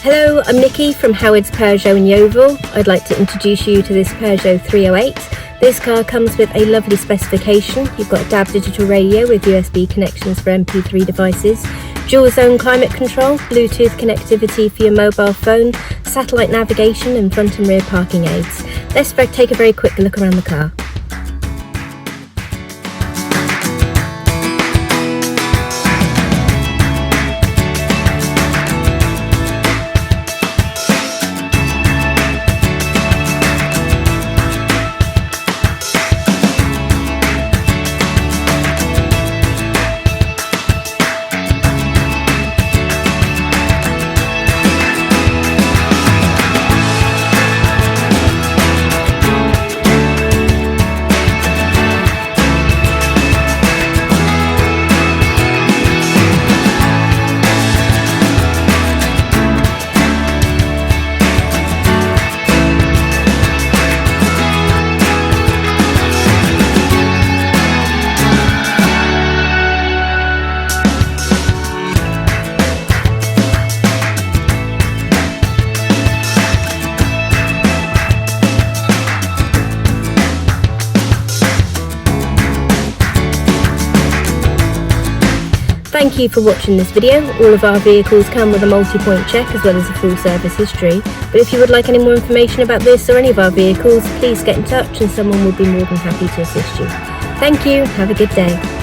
Hello, I'm Nikki from Howard's Peugeot in Yeovil. I'd like to introduce you to this Peugeot 308. This car comes with a lovely specification. You've got a DAB digital radio with USB connections for MP3 devices, dual zone climate control, Bluetooth connectivity for your mobile phone, satellite navigation and front and rear parking aids. Let's take a very quick look around the car. Thank you for watching this video. All of our vehicles come with a multi-point check as well as a full service history. But if you would like any more information about this or any of our vehicles, please get in touch and someone will be more than happy to assist you. Thank you. Have a good day.